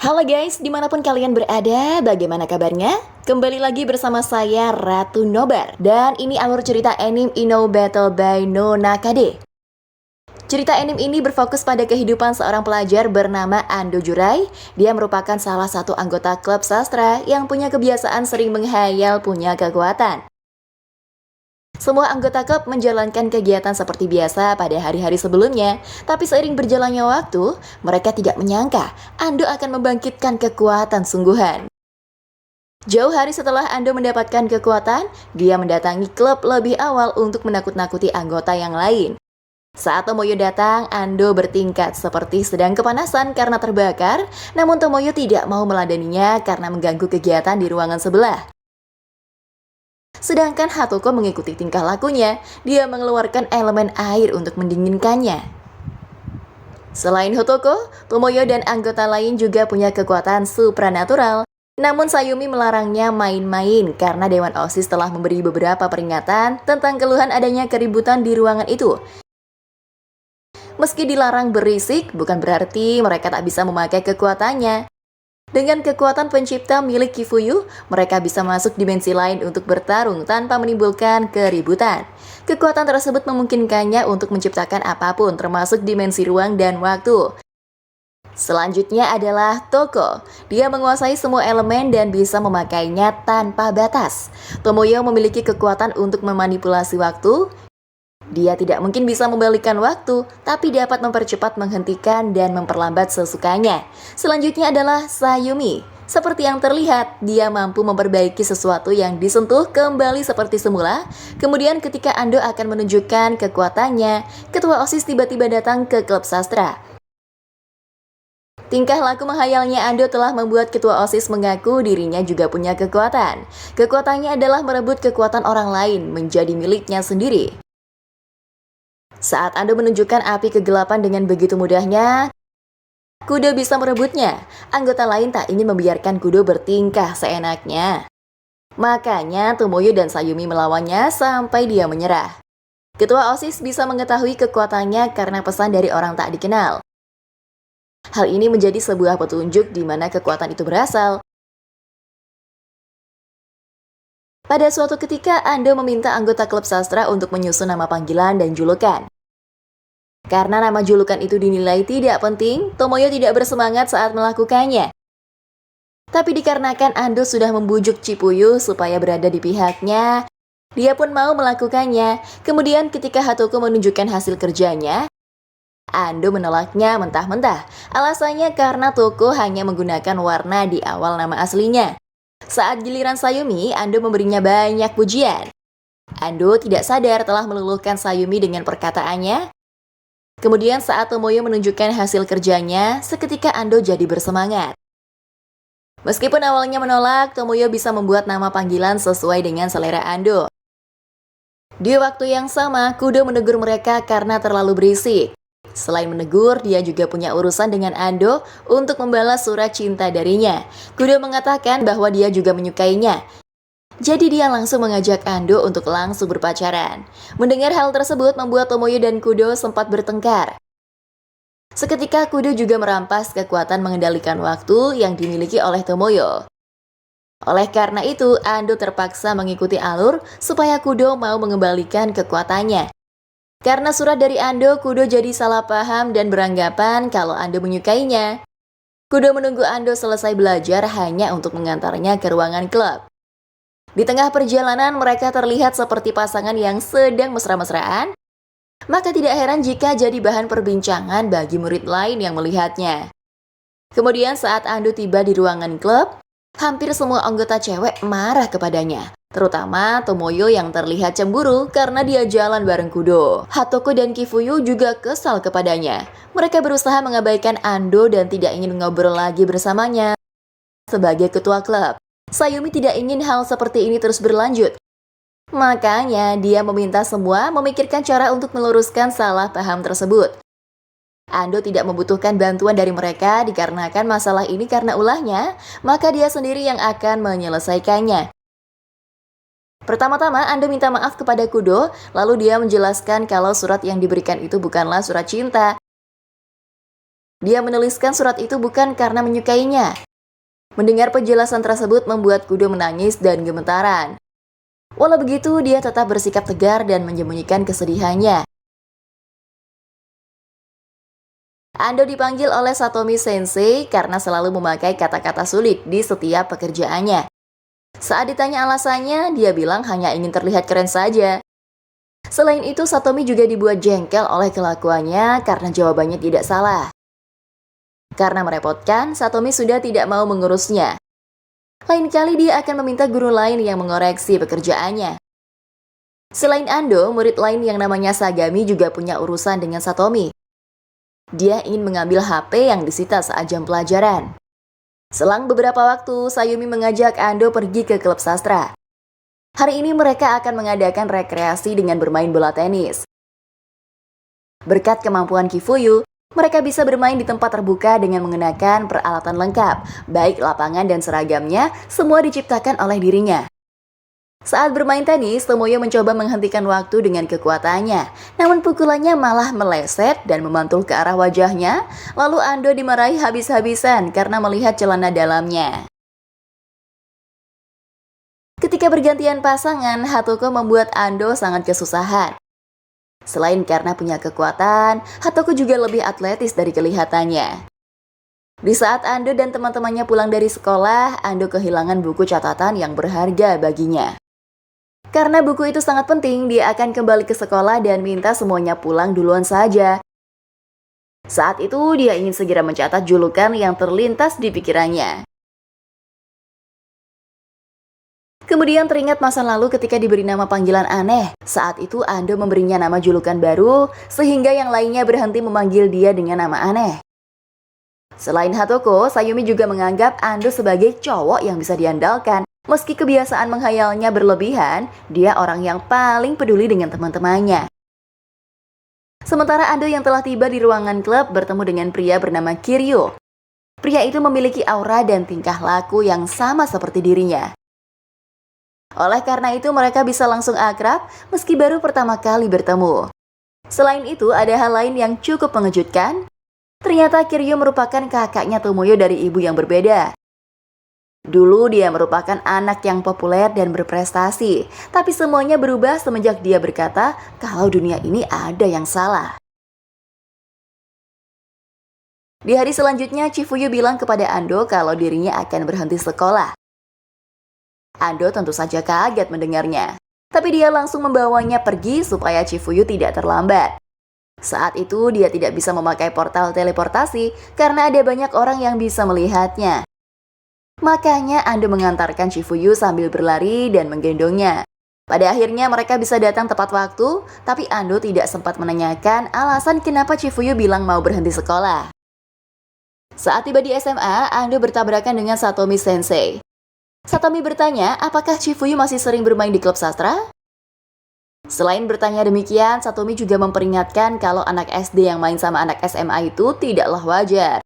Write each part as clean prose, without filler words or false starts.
Halo guys, dimanapun kalian berada, bagaimana kabarnya? Kembali lagi bersama saya Ratu Nobar. Dan ini alur cerita anime Ino Battle by no Nakade. Cerita anime ini berfokus pada kehidupan seorang pelajar bernama Ando Jurai. Dia merupakan salah satu anggota klub sastra yang punya kebiasaan sering menghayal punya kekuatan. Semua anggota klub menjalankan kegiatan seperti biasa pada hari-hari sebelumnya, tapi seiring berjalannya waktu, mereka tidak menyangka Ando akan membangkitkan kekuatan sungguhan. Jauh hari setelah Ando mendapatkan kekuatan, dia mendatangi klub lebih awal untuk menakut-nakuti anggota yang lain. Saat Tomoyo datang, Ando bertingkat seperti sedang kepanasan karena terbakar, namun Tomoyo tidak mau meladeninya karena mengganggu kegiatan di ruangan sebelah. Sedangkan Hatoko mengikuti tingkah lakunya, dia mengeluarkan elemen air untuk mendinginkannya. Selain Hatoko, Tomoyo dan anggota lain juga punya kekuatan supranatural. Namun Sayumi melarangnya main-main karena Dewan OSIS telah memberi beberapa peringatan tentang keluhan adanya keributan di ruangan itu. Meski dilarang berisik, bukan berarti mereka tak bisa memakai kekuatannya. Dengan kekuatan pencipta milik Kifuyu, mereka bisa masuk dimensi lain untuk bertarung tanpa menimbulkan keributan. Kekuatan tersebut memungkinkannya untuk menciptakan apapun, termasuk dimensi ruang dan waktu. Selanjutnya adalah Toko. Dia menguasai semua elemen dan bisa memakainya tanpa batas. Tomoyo memiliki kekuatan untuk memanipulasi waktu. Dia tidak mungkin bisa membalikkan waktu, tapi dapat mempercepat, menghentikan, dan memperlambat sesukanya. Selanjutnya adalah Sayumi. Seperti yang terlihat, dia mampu memperbaiki sesuatu yang disentuh kembali seperti semula. Kemudian ketika Ando akan menunjukkan kekuatannya, ketua OSIS tiba-tiba datang ke klub sastra. Tingkah laku menghayalnya Ando telah membuat ketua OSIS mengaku dirinya juga punya kekuatan. Kekuatannya adalah merebut kekuatan orang lain menjadi miliknya sendiri. Saat Ando menunjukkan api kegelapan dengan begitu mudahnya, Kudo bisa merebutnya. Anggota lain tak ingin membiarkan Kudo bertingkah seenaknya. Makanya Tomoyo dan Sayumi melawannya sampai dia menyerah. Ketua OSIS bisa mengetahui kekuatannya karena pesan dari orang tak dikenal. Hal ini menjadi sebuah petunjuk di mana kekuatan itu berasal. Pada suatu ketika, Ando meminta anggota klub sastra untuk menyusun nama panggilan dan julukan. Karena nama julukan itu dinilai tidak penting, Tomoyo tidak bersemangat saat melakukannya. Tapi dikarenakan Ando sudah membujuk Cipuyu supaya berada di pihaknya, dia pun mau melakukannya. Kemudian ketika Hatoko menunjukkan hasil kerjanya, Ando menolaknya mentah-mentah. Alasannya karena Toko hanya menggunakan warna di awal nama aslinya. Saat giliran Sayumi, Ando memberinya banyak pujian. Ando tidak sadar telah meluluhkan Sayumi dengan perkataannya. Kemudian saat Tomoyo menunjukkan hasil kerjanya, seketika Ando jadi bersemangat. Meskipun awalnya menolak, Tomoyo bisa membuat nama panggilan sesuai dengan selera Ando. Di waktu yang sama, Kudo menegur mereka karena terlalu berisik. Selain menegur, dia juga punya urusan dengan Ando untuk membalas surat cinta darinya. Kudo mengatakan bahwa dia juga menyukainya. Jadi dia langsung mengajak Ando untuk langsung berpacaran. Mendengar hal tersebut membuat Tomoyo dan Kudo sempat bertengkar. Seketika Kudo juga merampas kekuatan mengendalikan waktu yang dimiliki oleh Tomoyo. Oleh karena itu, Ando terpaksa mengikuti alur supaya Kudo mau mengembalikan kekuatannya. Karena surat dari Ando, Kudo jadi salah paham dan beranggapan kalau Ando menyukainya. Kudo menunggu Ando selesai belajar hanya untuk mengantarnya ke ruangan klub. Di tengah perjalanan mereka terlihat seperti pasangan yang sedang mesra-mesraan, maka tidak heran jika jadi bahan perbincangan bagi murid lain yang melihatnya. Kemudian saat Ando tiba di ruangan klub, hampir semua anggota cewek marah kepadanya, terutama Tomoyo yang terlihat cemburu karena dia jalan bareng Kudo. Hatoko dan Kifuyu juga kesal kepadanya. Mereka berusaha mengabaikan Ando dan tidak ingin ngobrol lagi bersamanya. Sebagai ketua klub, Sayumi tidak ingin hal seperti ini terus berlanjut. Makanya dia meminta semua memikirkan cara untuk meluruskan salah paham tersebut. Ando tidak membutuhkan bantuan dari mereka dikarenakan masalah ini karena ulahnya, maka dia sendiri yang akan menyelesaikannya. Pertama-tama Ando minta maaf kepada Kudo, lalu dia menjelaskan kalau surat yang diberikan itu bukanlah surat cinta. Dia menuliskan surat itu bukan karena menyukainya. Mendengar penjelasan tersebut membuat Kudo menangis dan gemetaran. Walau begitu, dia tetap bersikap tegar dan menyembunyikan kesedihannya. Ando dipanggil oleh Satomi Sensei karena selalu memakai kata-kata sulit di setiap pekerjaannya. Saat ditanya alasannya, dia bilang hanya ingin terlihat keren saja. Selain itu, Satomi juga dibuat jengkel oleh kelakuannya karena jawabannya tidak salah. Karena merepotkan, Satomi sudah tidak mau mengurusnya. Lain kali dia akan meminta guru lain yang mengoreksi pekerjaannya. Selain Ando, murid lain yang namanya Sagami juga punya urusan dengan Satomi. Dia ingin mengambil HP yang disita saat jam pelajaran. Selang beberapa waktu, Sayumi mengajak Ando pergi ke klub sastra. Hari ini mereka akan mengadakan rekreasi dengan bermain bola tenis. Berkat kemampuan Kifuyu, mereka bisa bermain di tempat terbuka dengan mengenakan peralatan lengkap, baik lapangan dan seragamnya, semua diciptakan oleh dirinya. Saat bermain tenis, Tomoyo mencoba menghentikan waktu dengan kekuatannya, namun pukulannya malah meleset dan memantul ke arah wajahnya, lalu Ando dimarahi habis-habisan karena melihat celana dalamnya. Ketika bergantian pasangan, Hatoko membuat Ando sangat kesusahan. Selain karena punya kekuatan, Hatoko juga lebih atletis dari kelihatannya. Di saat Ando dan teman-temannya pulang dari sekolah, Ando kehilangan buku catatan yang berharga baginya. Karena buku itu sangat penting, dia akan kembali ke sekolah dan minta semuanya pulang duluan saja. Saat itu, dia ingin segera mencatat julukan yang terlintas di pikirannya. Kemudian teringat masa lalu ketika diberi nama panggilan aneh. Saat itu Ando memberinya nama julukan baru, sehingga yang lainnya berhenti memanggil dia dengan nama aneh. Selain Hatoko, Sayumi juga menganggap Ando sebagai cowok yang bisa diandalkan. Meski kebiasaan menghayalnya berlebihan, dia orang yang paling peduli dengan teman-temannya. Sementara Ando yang telah tiba di ruangan klub bertemu dengan pria bernama Kiryu. Pria itu memiliki aura dan tingkah laku yang sama seperti dirinya. Oleh karena itu mereka bisa langsung akrab meski baru pertama kali bertemu. Selain itu ada hal lain yang cukup mengejutkan. Ternyata Kiryu merupakan kakaknya Tomoyo dari ibu yang berbeda. Dulu dia merupakan anak yang populer dan berprestasi, tapi semuanya berubah semenjak dia berkata kalau dunia ini ada yang salah. Di hari selanjutnya Chifuyu bilang kepada Ando kalau dirinya akan berhenti sekolah. Ando tentu saja kaget mendengarnya, tapi dia langsung membawanya pergi supaya Chifuyu tidak terlambat. Saat itu dia tidak bisa memakai portal teleportasi karena ada banyak orang yang bisa melihatnya. Makanya Ando mengantarkan Chifuyu sambil berlari dan menggendongnya. Pada akhirnya mereka bisa datang tepat waktu, tapi Ando tidak sempat menanyakan alasan kenapa Chifuyu bilang mau berhenti sekolah. Saat tiba di SMA, Ando bertabrakan dengan Satomi Sensei. Satomi bertanya, apakah Chifuyu masih sering bermain di klub sastra? Selain bertanya demikian, Satomi juga memperingatkan kalau anak SD yang main sama anak SMA itu tidaklah wajar.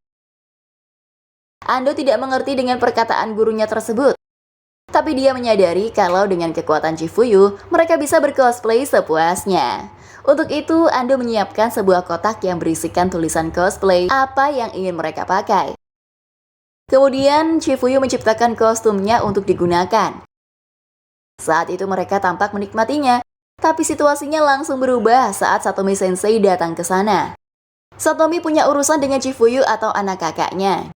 Ando tidak mengerti dengan perkataan gurunya tersebut. Tapi dia menyadari kalau dengan kekuatan Chifuyu, mereka bisa bercosplay sepuasnya. Untuk itu, Ando menyiapkan sebuah kotak yang berisikan tulisan cosplay apa yang ingin mereka pakai. Kemudian, Chifuyu menciptakan kostumnya untuk digunakan. Saat itu mereka tampak menikmatinya, tapi situasinya langsung berubah saat Satomi Sensei datang ke sana. Satomi punya urusan dengan Chifuyu atau anak kakaknya.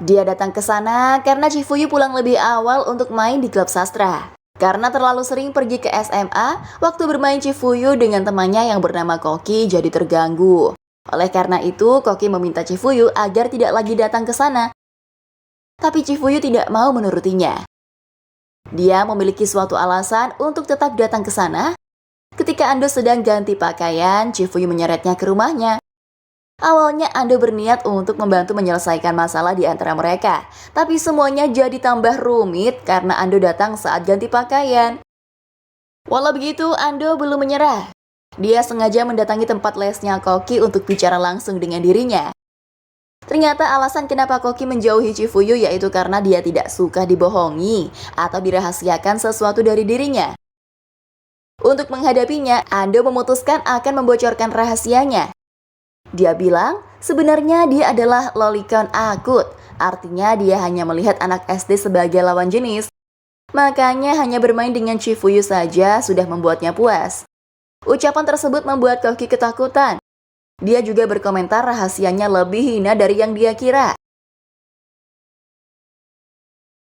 Dia datang ke sana karena Chifuyu pulang lebih awal untuk main di klub sastra. Karena terlalu sering pergi ke SMA, waktu bermain Chifuyu dengan temannya yang bernama Koki jadi terganggu. Oleh karena itu, Koki meminta Chifuyu agar tidak lagi datang ke sana. Tapi Chifuyu tidak mau menurutinya. Dia memiliki suatu alasan untuk tetap datang ke sana. Ketika Ando sedang ganti pakaian, Chifuyu menyeretnya ke rumahnya. Awalnya Ando berniat untuk membantu menyelesaikan masalah di antara mereka, tapi semuanya jadi tambah rumit karena Ando datang saat ganti pakaian. Walau begitu, Ando belum menyerah. Dia sengaja mendatangi tempat lesnya Koki untuk bicara langsung dengan dirinya. Ternyata alasan kenapa Koki menjauhi Chifuyu yaitu karena dia tidak suka dibohongi atau dirahasiakan sesuatu dari dirinya. Untuk menghadapinya, Ando memutuskan akan membocorkan rahasianya. Dia bilang, Sebenarnya dia adalah lolicon akut, artinya dia hanya melihat anak SD sebagai lawan jenis. Makanya hanya bermain dengan Chifuyu saja sudah membuatnya puas. Ucapan tersebut membuat Koki ketakutan. Dia juga berkomentar rahasianya lebih hina dari yang dia kira.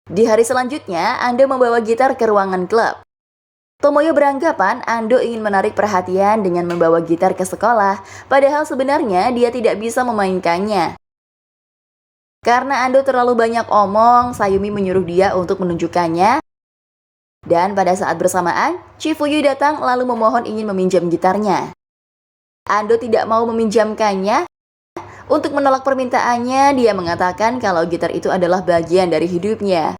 Di hari selanjutnya, Ando membawa gitar ke ruangan klub. Tomoyo beranggapan Ando ingin menarik perhatian dengan membawa gitar ke sekolah, padahal sebenarnya dia tidak bisa memainkannya. Karena Ando terlalu banyak omong, Sayumi menyuruh dia untuk menunjukkannya. Dan pada saat bersamaan, Chifuyu datang lalu memohon ingin meminjam gitarnya. Ando tidak mau meminjamkannya. Untuk menolak permintaannya, dia mengatakan kalau gitar itu adalah bagian dari hidupnya.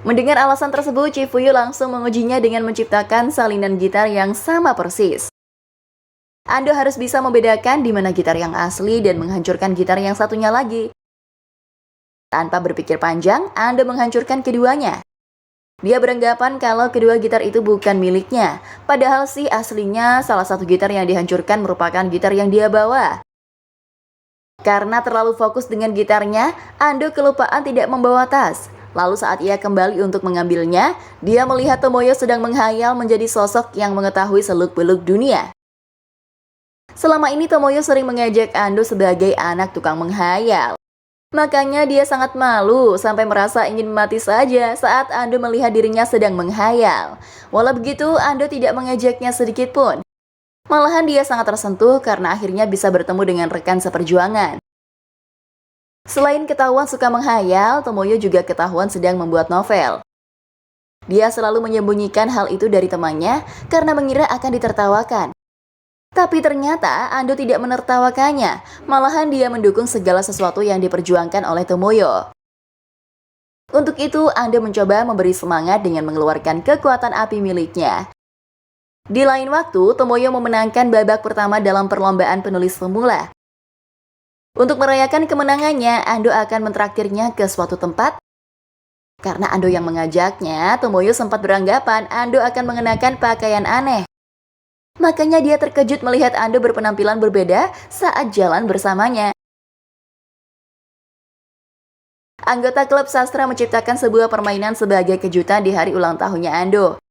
Mendengar alasan tersebut, Chifuyu langsung mengujinya dengan menciptakan salinan gitar yang sama persis. Ando harus bisa membedakan di mana gitar yang asli dan menghancurkan gitar yang satunya lagi. Tanpa berpikir panjang, Ando menghancurkan keduanya. Dia beranggapan kalau kedua gitar itu bukan miliknya, padahal sih aslinya salah satu gitar yang dihancurkan merupakan gitar yang dia bawa. Karena terlalu fokus dengan gitarnya, Ando kelupaan tidak membawa tas. Lalu saat ia kembali untuk mengambilnya, dia melihat Tomoyo sedang menghayal menjadi sosok yang mengetahui seluk-beluk dunia. Selama ini Tomoyo sering mengejek Ando sebagai anak tukang menghayal. Makanya dia sangat malu sampai merasa ingin mati saja saat Ando melihat dirinya sedang menghayal. Walau begitu, Ando tidak mengejeknya sedikit pun. Malahan dia sangat tersentuh karena akhirnya bisa bertemu dengan rekan seperjuangan. Selain ketahuan suka menghayal, Tomoyo juga ketahuan sedang membuat novel. Dia selalu menyembunyikan hal itu dari temannya karena mengira akan ditertawakan. Tapi ternyata Ando tidak menertawakannya, malahan dia mendukung segala sesuatu yang diperjuangkan oleh Tomoyo. Untuk itu, Ando mencoba memberi semangat dengan mengeluarkan kekuatan api miliknya. Di lain waktu, Tomoyo memenangkan babak pertama dalam perlombaan penulis pemula. Untuk merayakan kemenangannya, Ando akan mentraktirnya ke suatu tempat. Karena Ando yang mengajaknya, Tomoyo sempat beranggapan Ando akan mengenakan pakaian aneh. Makanya dia terkejut melihat Ando berpenampilan berbeda saat jalan bersamanya. Anggota klub sastra menciptakan sebuah permainan sebagai kejutan di hari ulang tahunnya Ando.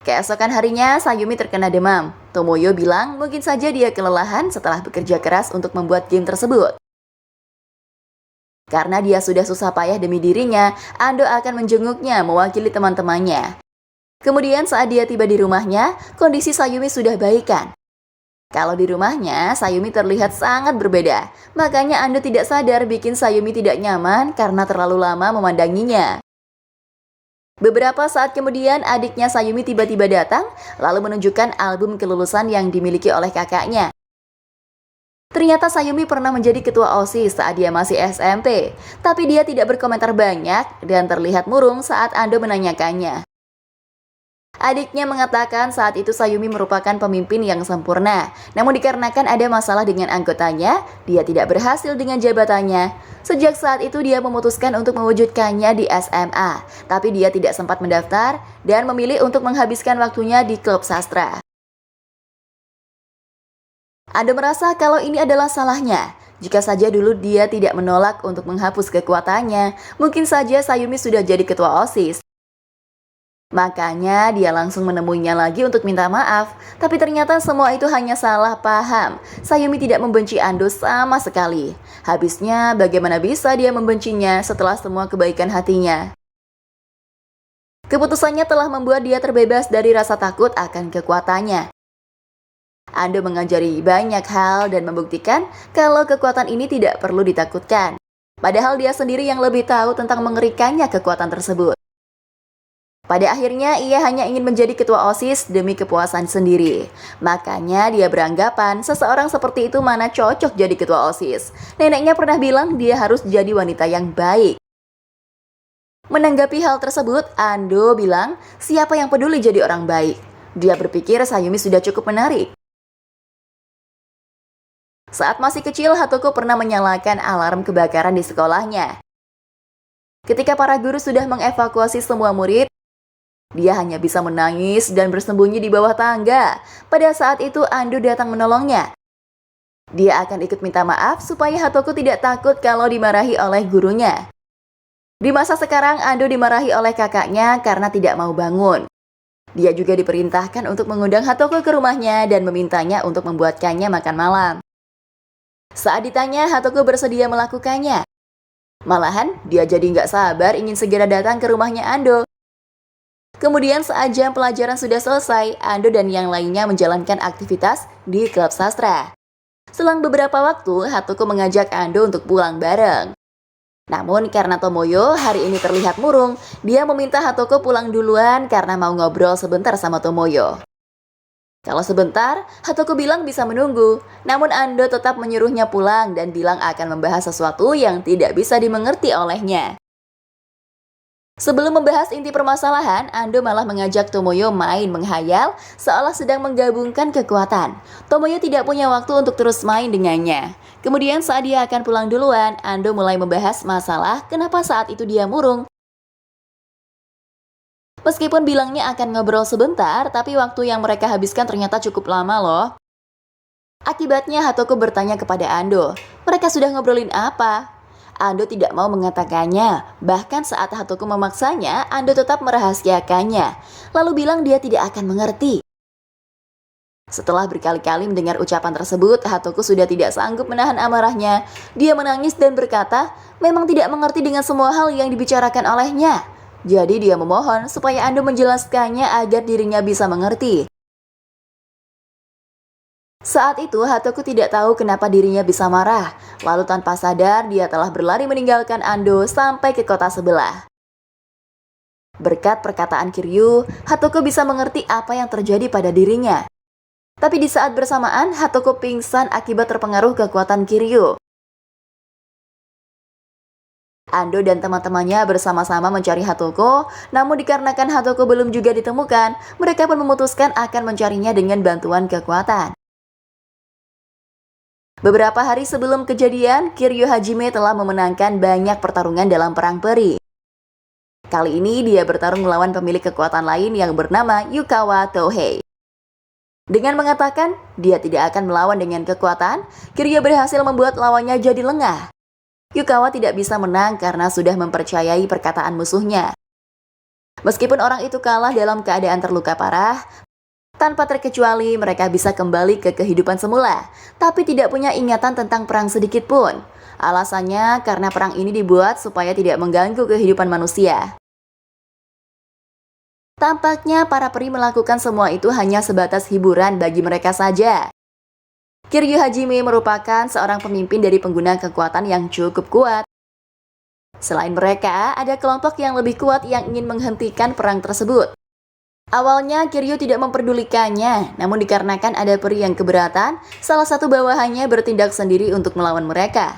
Keesokan harinya, Sayumi terkena demam. Tomoyo bilang mungkin saja dia kelelahan setelah bekerja keras untuk membuat game tersebut. Karena dia sudah susah payah demi dirinya, Ando akan menjenguknya mewakili teman-temannya. Kemudian saat dia tiba di rumahnya, kondisi Sayumi sudah baikan. Kalau di rumahnya, Sayumi terlihat sangat berbeda. Makanya Ando tidak sadar bikin Sayumi tidak nyaman karena terlalu lama memandanginya. Beberapa saat kemudian, adiknya Sayumi tiba-tiba datang, lalu menunjukkan album kelulusan yang dimiliki oleh kakaknya. Ternyata Sayumi pernah menjadi ketua OSIS saat dia masih SMP, tapi dia tidak berkomentar banyak dan terlihat murung saat Ando menanyakannya. Adiknya mengatakan saat itu Sayumi merupakan pemimpin yang sempurna, namun dikarenakan ada masalah dengan anggotanya, dia tidak berhasil dengan jabatannya. Sejak saat itu dia memutuskan untuk mewujudkannya di SMA, tapi dia tidak sempat mendaftar dan memilih untuk menghabiskan waktunya di klub sastra. Ando merasa kalau ini adalah salahnya. Jika saja dulu dia tidak menolak untuk menghapus kekuatannya, mungkin saja Sayumi sudah jadi ketua OSIS. Makanya dia langsung menemuinya lagi untuk minta maaf. Tapi ternyata semua itu hanya salah paham. Sayumi tidak membenci Ando sama sekali. Habisnya bagaimana bisa dia membencinya setelah semua kebaikan hatinya? Keputusannya telah membuat dia terbebas dari rasa takut akan kekuatannya. Ando mengajari banyak hal dan membuktikan kalau kekuatan ini tidak perlu ditakutkan. Padahal dia sendiri yang lebih tahu tentang mengerikannya kekuatan tersebut. Pada akhirnya ia hanya ingin menjadi ketua OSIS demi kepuasan sendiri. Makanya dia beranggapan seseorang seperti itu mana cocok jadi ketua OSIS. Neneknya pernah bilang dia harus jadi wanita yang baik. Menanggapi hal tersebut, Ando bilang siapa yang peduli jadi orang baik. Dia berpikir Sayumi sudah cukup menarik. Saat masih kecil, Hatoko pernah menyalakan alarm kebakaran di sekolahnya. Ketika para guru sudah mengevakuasi semua murid, dia hanya bisa menangis dan bersembunyi di bawah tangga. Pada saat itu Ando datang menolongnya. Dia akan ikut minta maaf supaya Hatoko tidak takut kalau dimarahi oleh gurunya. Di masa sekarang, Ando dimarahi oleh kakaknya karena tidak mau bangun. Dia juga diperintahkan untuk mengundang Hatoko ke rumahnya dan memintanya untuk membuatkannya makan malam. Saat ditanya, Hatoko bersedia melakukannya. Malahan, dia jadi nggak sabar ingin segera datang ke rumahnya Ando. Kemudian saat jam pelajaran sudah selesai, Ando dan yang lainnya menjalankan aktivitas di klub sastra. Selang beberapa waktu, Hatoko mengajak Ando untuk pulang bareng. Namun karena Tomoyo hari ini terlihat murung, dia meminta Hatoko pulang duluan karena mau ngobrol sebentar sama Tomoyo. Kalau sebentar, Hatoko bilang bisa menunggu. Namun Ando tetap menyuruhnya pulang dan bilang akan membahas sesuatu yang tidak bisa dimengerti olehnya. Sebelum membahas inti permasalahan, Ando malah mengajak Tomoyo main menghayal seolah sedang menggabungkan kekuatan. Tomoyo tidak punya waktu untuk terus main dengannya. Kemudian saat dia akan pulang duluan, Ando mulai membahas masalah kenapa saat itu dia murung. Meskipun bilangnya akan ngobrol sebentar, tapi waktu yang mereka habiskan ternyata cukup lama loh. Akibatnya Hatoko bertanya kepada Ando, mereka sudah ngobrolin apa? Ando tidak mau mengatakannya, bahkan saat Hatoko memaksanya, Ando tetap merahasiakannya, lalu bilang dia tidak akan mengerti. Setelah berkali-kali mendengar ucapan tersebut, Hatoko sudah tidak sanggup menahan amarahnya. Dia menangis dan berkata, memang tidak mengerti dengan semua hal yang dibicarakan olehnya. Jadi dia memohon supaya Ando menjelaskannya agar dirinya bisa mengerti. Saat itu, Hatoko tidak tahu kenapa dirinya bisa marah. Lalu tanpa sadar, dia telah berlari meninggalkan Ando sampai ke kota sebelah. Berkat perkataan Kiryu, Hatoko bisa mengerti apa yang terjadi pada dirinya. Tapi di saat bersamaan, Hatoko pingsan akibat terpengaruh kekuatan Kiryu. Ando dan teman-temannya bersama-sama mencari Hatoko, namun dikarenakan Hatoko belum juga ditemukan, mereka pun memutuskan akan mencarinya dengan bantuan kekuatan. Beberapa hari sebelum kejadian, Kiryu Hajime telah memenangkan banyak pertarungan dalam perang peri. Kali ini dia bertarung melawan pemilik kekuatan lain yang bernama Yukawa Tohei. Dengan mengatakan dia tidak akan melawan dengan kekuatan, Kiryu berhasil membuat lawannya jadi lengah. Yukawa tidak bisa menang karena sudah mempercayai perkataan musuhnya. Meskipun orang itu kalah dalam keadaan terluka parah, tanpa terkecuali mereka bisa kembali ke kehidupan semula, tapi tidak punya ingatan tentang perang sedikit pun. Alasannya karena perang ini dibuat supaya tidak mengganggu kehidupan manusia. Tampaknya para peri melakukan semua itu hanya sebatas hiburan bagi mereka saja. Kiryu Hajime merupakan seorang pemimpin dari pengguna kekuatan yang cukup kuat. Selain mereka, ada kelompok yang lebih kuat yang ingin menghentikan perang tersebut. Awalnya Kiryu tidak memperdulikannya, namun dikarenakan ada peri yang keberatan, salah satu bawahannya bertindak sendiri untuk melawan mereka.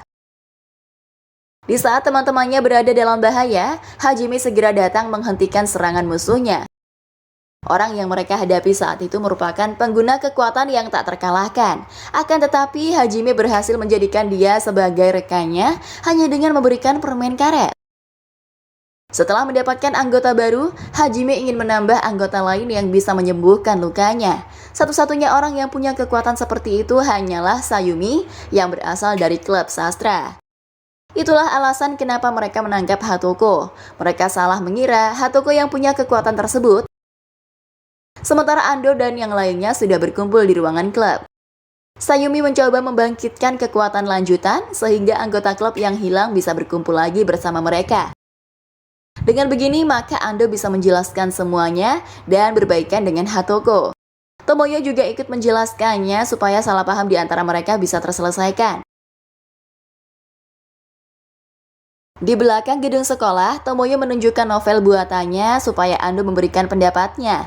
Di saat teman-temannya berada dalam bahaya, Hajime segera datang menghentikan serangan musuhnya. Orang yang mereka hadapi saat itu merupakan pengguna kekuatan yang tak terkalahkan. Akan tetapi, Hajime berhasil menjadikan dia sebagai rekannya hanya dengan memberikan permen karet. Setelah mendapatkan anggota baru, Hajime ingin menambah anggota lain yang bisa menyembuhkan lukanya. Satu-satunya orang yang punya kekuatan seperti itu hanyalah Sayumi yang berasal dari klub sastra. Itulah alasan kenapa mereka menangkap Hatoko. Mereka salah mengira Hatoko yang punya kekuatan tersebut. Sementara Ando dan yang lainnya sudah berkumpul di ruangan klub. Sayumi mencoba membangkitkan kekuatan lanjutan sehingga anggota klub yang hilang bisa berkumpul lagi bersama mereka. Dengan begini maka Ando bisa menjelaskan semuanya dan berbaikan dengan Hatoko. Tomoyo juga ikut menjelaskannya supaya salah paham di antara mereka bisa terselesaikan. Di belakang gedung sekolah, Tomoyo menunjukkan novel buatannya supaya Ando memberikan pendapatnya.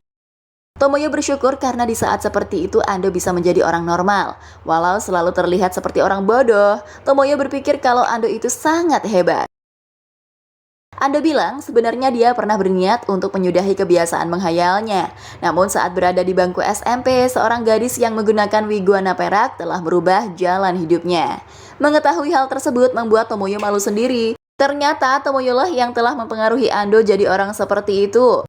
Tomoyo bersyukur karena di saat seperti itu Ando bisa menjadi orang normal. Walau selalu terlihat seperti orang bodoh, Tomoyo berpikir kalau Ando itu sangat hebat. Ando bilang sebenarnya dia pernah berniat untuk menyudahi kebiasaan menghayalnya. Namun saat berada di bangku SMP, seorang gadis yang menggunakan wig warna perak telah merubah jalan hidupnya. Mengetahui hal tersebut membuat Tomoyo malu sendiri. Ternyata Tomoyo lah yang telah mempengaruhi Ando jadi orang seperti itu.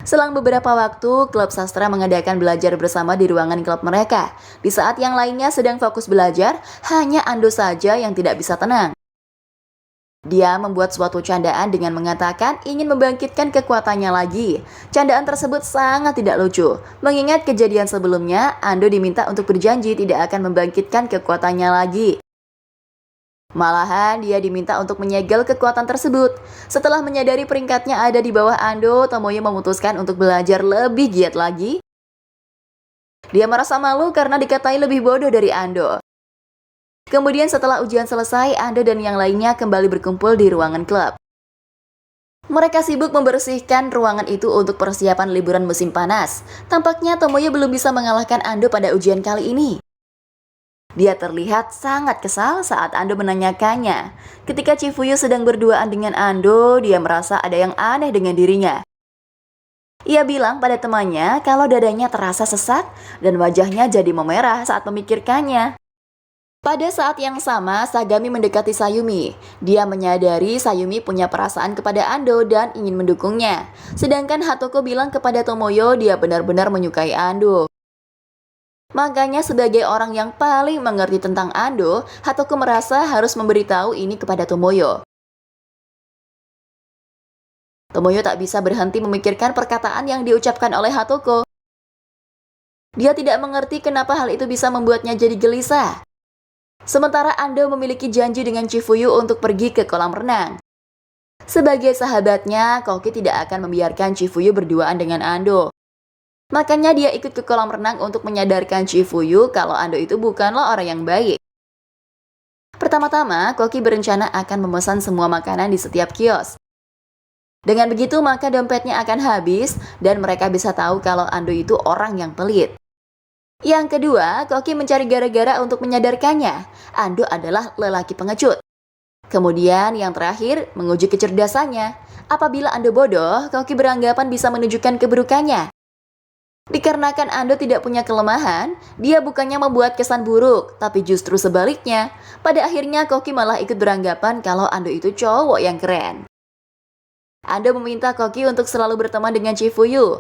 Selang beberapa waktu, klub sastra mengadakan belajar bersama di ruangan klub mereka. Di saat yang lainnya sedang fokus belajar, hanya Ando saja yang tidak bisa tenang. Dia membuat suatu candaan dengan mengatakan ingin membangkitkan kekuatannya lagi. Candaan tersebut sangat tidak lucu. Mengingat kejadian sebelumnya, Ando diminta untuk berjanji tidak akan membangkitkan kekuatannya lagi. Malahan, dia diminta untuk menyegel kekuatan tersebut. Setelah menyadari peringkatnya ada di bawah Ando, Tomoyo memutuskan untuk belajar lebih giat lagi. Dia merasa malu karena dikatai lebih bodoh dari Ando. Kemudian setelah ujian selesai, Ando dan yang lainnya kembali berkumpul di ruangan klub. Mereka sibuk membersihkan ruangan itu untuk persiapan liburan musim panas. Tampaknya Tomoyo belum bisa mengalahkan Ando pada ujian kali ini. Dia terlihat sangat kesal saat Ando menanyakannya. Ketika Chifuyu sedang berduaan dengan Ando, dia merasa ada yang aneh dengan dirinya. Ia bilang pada temannya kalau dadanya terasa sesak dan wajahnya jadi memerah saat memikirkannya. Pada saat yang sama, Sagami mendekati Sayumi. Dia menyadari Sayumi punya perasaan kepada Ando dan ingin mendukungnya. Sedangkan Hatoko bilang kepada Tomoyo dia benar-benar menyukai Ando. Makanya sebagai orang yang paling mengerti tentang Ando, Hatoko merasa harus memberitahu ini kepada Tomoyo. Tomoyo tak bisa berhenti memikirkan perkataan yang diucapkan oleh Hatoko. Dia tidak mengerti kenapa hal itu bisa membuatnya jadi gelisah. Sementara Ando memiliki janji dengan Chifuyu untuk pergi ke kolam renang. Sebagai sahabatnya, Koki tidak akan membiarkan Chifuyu berduaan dengan Ando. Makanya dia ikut ke kolam renang untuk menyadarkan Chifuyu kalau Ando itu bukanlah orang yang baik. Pertama-tama, Koki berencana akan memesan semua makanan di setiap kios. Dengan begitu, maka dompetnya akan habis dan mereka bisa tahu kalau Ando itu orang yang pelit. Yang kedua, Koki mencari gara-gara untuk menyadarkannya. Ando adalah lelaki pengecut. Kemudian yang terakhir, menguji kecerdasannya. Apabila Ando bodoh, Koki beranggapan bisa menunjukkan keburukannya. Dikarenakan Ando tidak punya kelemahan, dia bukannya membuat kesan buruk, tapi justru sebaliknya. Pada akhirnya Koki malah ikut beranggapan kalau Ando itu cowok yang keren. Ando meminta Koki untuk selalu berteman dengan Chifuyu.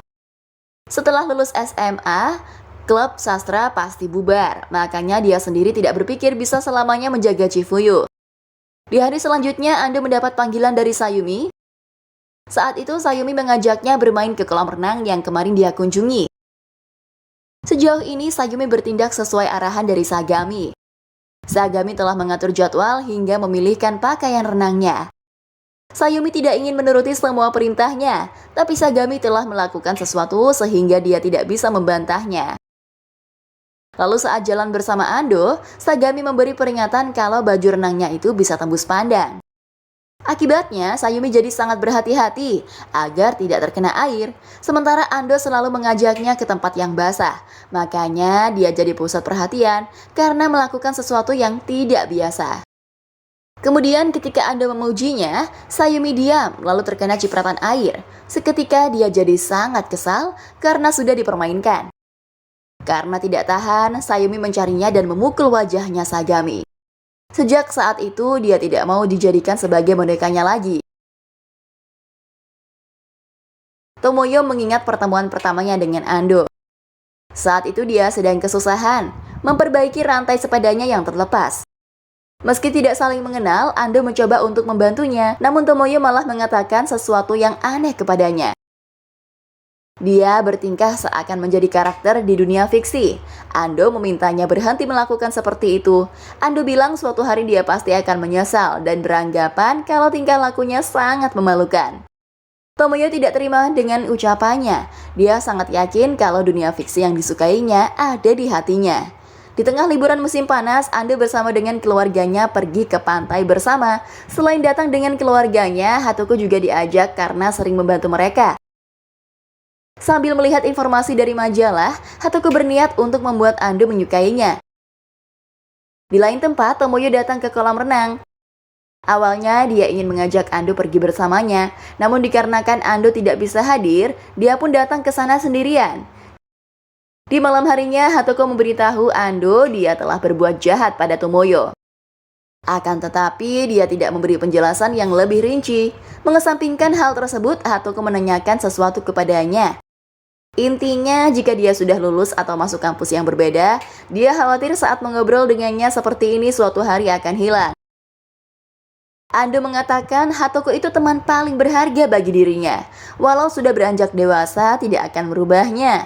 Setelah lulus SMA, klub sastra pasti bubar, makanya dia sendiri tidak berpikir bisa selamanya menjaga Chifuyu. Di hari selanjutnya, Ando mendapat panggilan dari Sayumi. Saat itu, Sayumi mengajaknya bermain ke kolam renang yang kemarin dia kunjungi. Sejauh ini, Sayumi bertindak sesuai arahan dari Sagami. Sagami telah mengatur jadwal hingga memilihkan pakaian renangnya. Sayumi tidak ingin menuruti semua perintahnya, tapi Sagami telah melakukan sesuatu sehingga dia tidak bisa membantahnya. Lalu saat jalan bersama Ando, Sagami memberi peringatan kalau baju renangnya itu bisa tembus pandang. Akibatnya, Sayumi jadi sangat berhati-hati agar tidak terkena air, sementara Ando selalu mengajaknya ke tempat yang basah. Makanya dia jadi pusat perhatian karena melakukan sesuatu yang tidak biasa. Kemudian ketika Ando memujinya, Sayumi diam lalu terkena cipratan air. Seketika dia jadi sangat kesal karena sudah dipermainkan. Karena tidak tahan, Sayumi mencarinya dan memukul wajahnya Sagami. Sejak saat itu, dia tidak mau dijadikan sebagai bonekanya lagi. Tomoyo mengingat pertemuan pertamanya dengan Ando. Saat itu dia sedang kesusahan, memperbaiki rantai sepedanya yang terlepas. Meski tidak saling mengenal, Ando mencoba untuk membantunya, namun Tomoyo malah mengatakan sesuatu yang aneh kepadanya. Dia bertingkah seakan menjadi karakter di dunia fiksi. Ando memintanya berhenti melakukan seperti itu. Ando bilang suatu hari dia pasti akan menyesal dan beranggapan kalau tingkah lakunya sangat memalukan. Tomoyo tidak terima dengan ucapannya. Dia sangat yakin kalau dunia fiksi yang disukainya ada di hatinya. Di tengah liburan musim panas, Ando bersama dengan keluarganya pergi ke pantai bersama. Selain datang dengan keluarganya, Hatoko juga diajak karena sering membantu mereka. Sambil melihat informasi dari majalah, Hatoko berniat untuk membuat Ando menyukainya. Di lain tempat, Tomoyo datang ke kolam renang. Awalnya dia ingin mengajak Ando pergi bersamanya, namun dikarenakan Ando tidak bisa hadir, dia pun datang ke sana sendirian. Di malam harinya, Hatoko memberitahu Ando dia telah berbuat jahat pada Tomoyo. Akan tetapi, dia tidak memberi penjelasan yang lebih rinci. Mengesampingkan hal tersebut, Hatoko menanyakan sesuatu kepadanya. Intinya, jika dia sudah lulus atau masuk kampus yang berbeda, dia khawatir saat mengobrol dengannya seperti ini suatu hari akan hilang. Ando mengatakan Hatoko itu teman paling berharga bagi dirinya. Walau sudah beranjak dewasa, tidak akan merubahnya.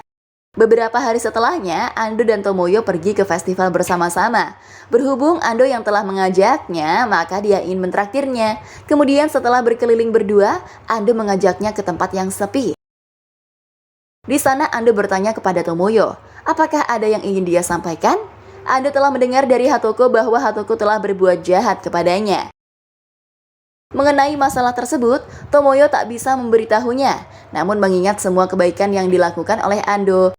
Beberapa hari setelahnya, Ando dan Tomoyo pergi ke festival bersama-sama. Berhubung Ando yang telah mengajaknya, maka dia ingin mentraktirnya. Kemudian setelah berkeliling berdua, Ando mengajaknya ke tempat yang sepi. Di sana Ando bertanya kepada Tomoyo, apakah ada yang ingin dia sampaikan? Ando telah mendengar dari Hatoko bahwa Hatoko telah berbuat jahat kepadanya. Mengenai masalah tersebut, Tomoyo tak bisa memberitahunya. Namun mengingat semua kebaikan yang dilakukan oleh Ando,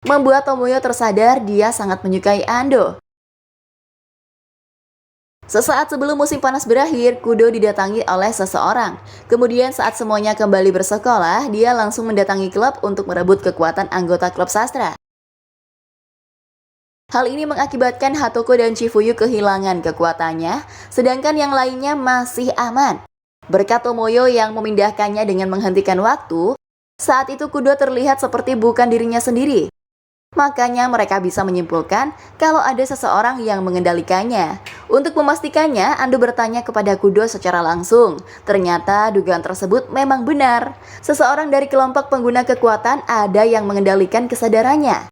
membuat Tomoyo tersadar dia sangat menyukai Ando. Sesaat sebelum musim panas berakhir, Kudo didatangi oleh seseorang. Kemudian saat semuanya kembali bersekolah, dia langsung mendatangi klub untuk merebut kekuatan anggota klub sastra. Hal ini mengakibatkan Hatoko dan Chifuyu kehilangan kekuatannya, sedangkan yang lainnya masih aman. Berkat Tomoyo yang memindahkannya dengan menghentikan waktu, saat itu Kudo terlihat seperti bukan dirinya sendiri. Makanya mereka bisa menyimpulkan kalau ada seseorang yang mengendalikannya. Untuk memastikannya, Ando bertanya kepada Kudo secara langsung. Ternyata dugaan tersebut memang benar. Seseorang dari kelompok pengguna kekuatan ada yang mengendalikan kesadarannya.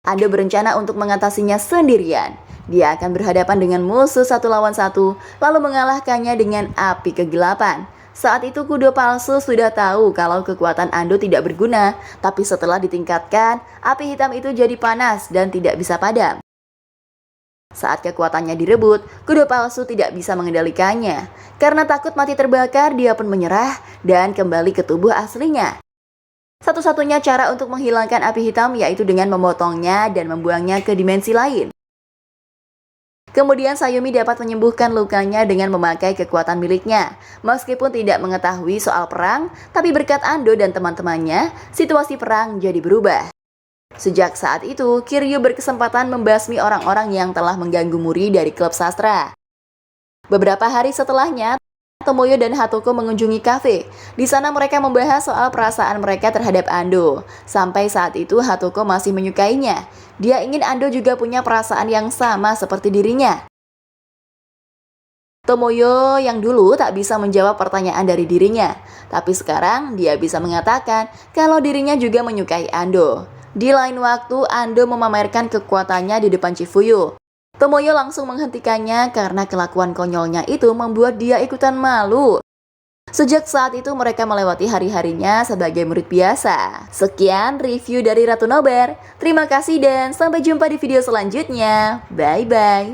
Ando berencana untuk mengatasinya sendirian. Dia akan berhadapan dengan musuh 1 lawan 1, lalu mengalahkannya dengan api kegelapan. Saat itu Kudo palsu sudah tahu kalau kekuatan Ando tidak berguna, tapi setelah ditingkatkan, api hitam itu jadi panas dan tidak bisa padam. Saat kekuatannya direbut, Kudo palsu tidak bisa mengendalikannya. Karena takut mati terbakar, dia pun menyerah dan kembali ke tubuh aslinya. Satu-satunya cara untuk menghilangkan api hitam yaitu dengan memotongnya dan membuangnya ke dimensi lain. Kemudian Sayumi dapat menyembuhkan lukanya dengan memakai kekuatan miliknya. Meskipun tidak mengetahui soal perang, tapi berkat Ando dan teman-temannya, situasi perang jadi berubah. Sejak saat itu, Kiryu berkesempatan membasmi orang-orang yang telah mengganggu Muri dari klub sastra. Beberapa hari setelahnya, Tomoyo dan Hatoko mengunjungi kafe. Di sana mereka membahas soal perasaan mereka terhadap Ando. Sampai saat itu Hatoko masih menyukainya. Dia ingin Ando juga punya perasaan yang sama seperti dirinya. Tomoyo yang dulu tak bisa menjawab pertanyaan dari dirinya. Tapi sekarang dia bisa mengatakan kalau dirinya juga menyukai Ando. Di lain waktu, Ando memamerkan kekuatannya di depan Chifuyu. Tomoyo langsung menghentikannya karena kelakuan konyolnya itu membuat dia ikutan malu. Sejak saat itu mereka melewati hari-harinya sebagai murid biasa. Sekian review dari Ratu Nobar. Terima kasih dan sampai jumpa di video selanjutnya. Bye-bye.